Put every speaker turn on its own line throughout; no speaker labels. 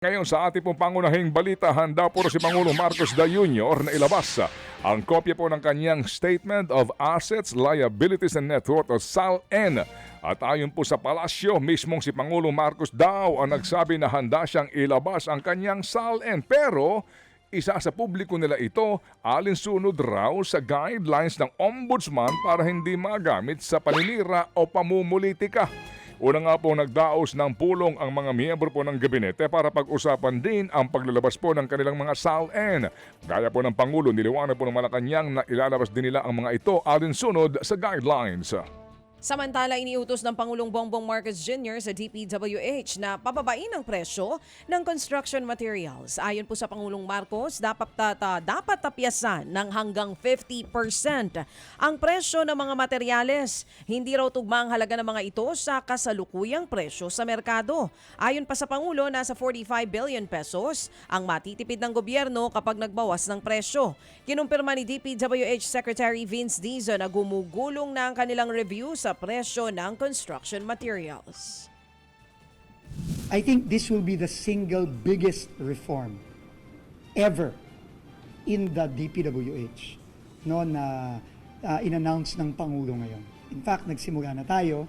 Ngayon sa ating pong pangunahing balita, handa po si Pangulong Marcos Jr. na ilabas ang kopya po ng kanyang Statement of Assets, Liabilities and Net Worth o SALN. At ayon po sa palasyo, mismong si Pangulong Marcos daw ang nagsabi na handa siyang ilabas ang kanyang SALN. Pero isa sa publiko nila ito alinsunod raw sa guidelines ng Ombudsman para hindi magamit sa paninira o pamumulitika. Una nga po nagdaos ng pulong ang mga miyembro po ng gabinete para pag-usapan din ang paglalabas po ng kanilang mga SALN. Gaya po ng Pangulo, niliwanag po ng Malacanang na ilalabas din nila ang mga ito alinsunod sa guidelines.
Samantala, iniutos ng Pangulong Bongbong Marcos Jr. sa DPWH na pababain ang presyo ng construction materials. Ayon po sa Pangulong Marcos, dapat tapyasan ng hanggang 50% ang presyo ng mga materyales. Hindi raw tugma ang halaga ng mga ito sa kasalukuyang presyo sa merkado. Ayon pa sa Pangulo, nasa 45 billion pesos ang matitipid ng gobyerno kapag nagbawas ng presyo. Kinumpirma ni DPWH Secretary Vince Dizon na gumugulong na ang kanilang review sa presyo ng construction materials.
I think this will be the single biggest reform ever in the DPWH, no, na in-announce ng Pangulo ngayon. In fact, nagsimula na tayo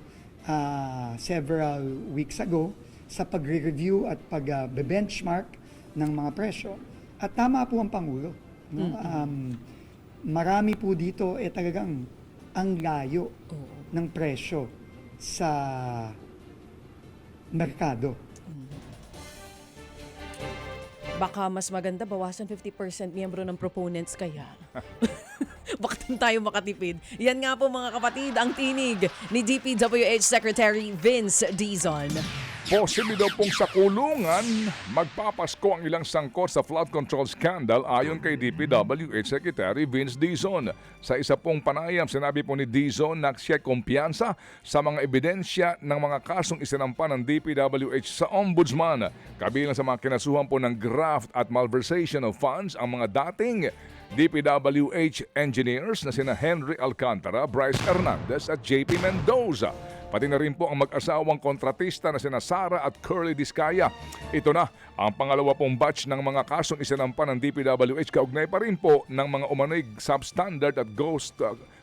several weeks ago sa pagre-review at pag-benchmark ng mga presyo. At tama po ang Pangulo. No? Marami po dito talagang ang layo ng presyo sa merkado.
Baka mas maganda bawasan 50% miyembro ng proponents kaya. Baka tayo makatipid. Yan nga po mga kapatid ang tinig ni DPWH Secretary Vince Dizon.
Posible daw pong sa kulungan magpapasko ang ilang sangkot sa flood control scandal ayon kay DPWH Secretary Vince Dizon. Sa isa pong panayam, sinabi po ni Dizon na siya kumpiyansa sa mga ebidensya ng mga kasong isinampa ng DPWH sa Ombudsman. Kabilang sa mga kinasuhan po ng graft at malversation of funds ang mga dating DPWH engineers na sina Henry Alcantara, Bryce Hernandez at JP Mendoza. Pati na rin po ang mag-asawang kontratista na sina Sara at Curly Discaya. Ito na ang pangalawa pong batch ng mga kasong isinampa ng DPWH kaugnay pa rin po ng mga umanig substandard at ghost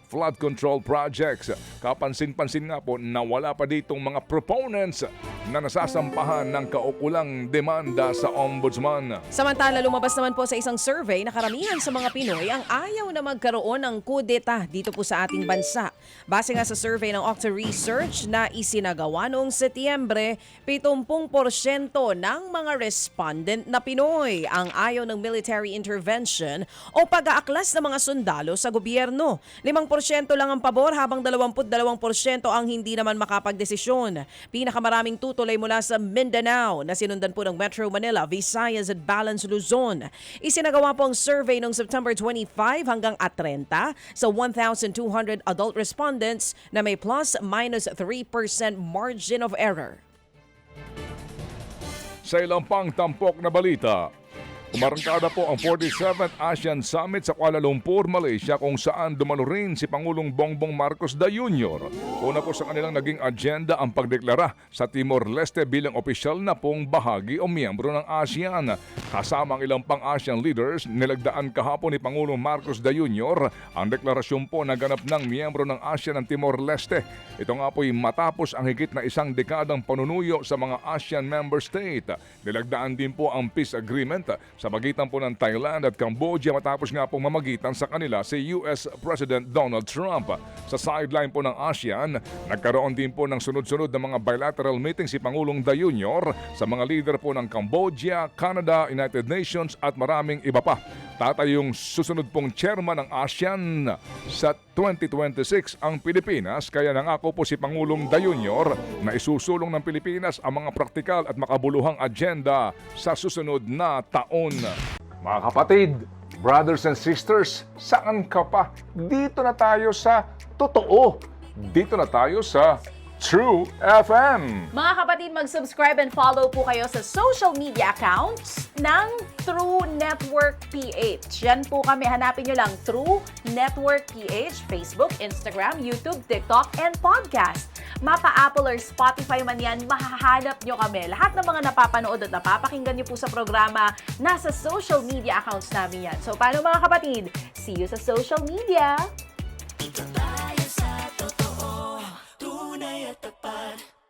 flood control projects. Kapansin-pansin nga po na wala pa ditong mga proponents na nasasampahan ng kaukulang demanda sa Ombudsman.
Samantala, lumabas naman po sa isang survey na karamihan sa mga Pinoy ang ayaw na magkaroon ng kudeta dito po sa ating bansa. Base nga sa survey ng Octa Research na isinagawa noong Setyembre, 70% ng mga respondent na Pinoy ang ayaw ng military intervention o pag-aaklas ng mga sundalo sa gobyerno. 5% lang ang pabor habang 22% ang hindi naman makapagdesisyon. Pinakamaraming tutuloy mula sa Mindanao na sinundan po ng Metro Manila, Visayas at Balance Luzon. Isinagawa po ang survey noong September 25 hanggang 30 sa 1,200 adult respondents na may plus-minus 3% margin of error.
Sa ilang pang tampok na balita, umarangkada po ang 47th ASEAN Summit sa Kuala Lumpur, Malaysia kung saan dumalo rin si Pangulong Bongbong Marcos Jr. Una po sa kanilang naging agenda ang pagdeklara sa Timor-Leste bilang opisyal na pong bahagi o miyembro ng ASEAN. Kasama ang ilang pang-ASEAN leaders, nilagdaan kahapon ni Pangulong Marcos Jr. ang deklarasyon po na ganap ng miyembro ng ASEAN ng Timor-Leste. Ito nga po'y matapos ang higit na isang dekadang panunuyo sa mga ASEAN member state. Nilagdaan din po ang peace agreement sa pagitan po ng Thailand at Cambodia matapos nga pong mamagitan sa kanila si US President Donald Trump. Sa sideline po ng ASEAN, nagkaroon din po ng sunod-sunod na mga bilateral meeting si Pangulong Jr. sa mga leader po ng Cambodia, Canada, United Nations at maraming iba pa. Tatayong susunod pong chairman ng ASEAN sa 2026 ang Pilipinas, kaya nangako po si Pangulong Jr. na isusulong ng Pilipinas ang mga praktikal at makabuluhang agenda sa susunod na taon. Mga kapatid, brothers and sisters, saan ka pa? Dito na tayo sa totoo. Dito na tayo sa True FM.
Mga kapatid, mag-subscribe and follow po kayo sa social media accounts ng True Network PH. Yan po kami, hanapin nyo lang True Network PH, Facebook, Instagram, YouTube, TikTok, and podcast. mapa Apple or Spotify man yan, mahahanap nyo kami. Lahat ng mga napapanood at napapakinggan nyo po sa programa, nasa social media accounts namin yan. So, paano mga kapatid? See you sa social media!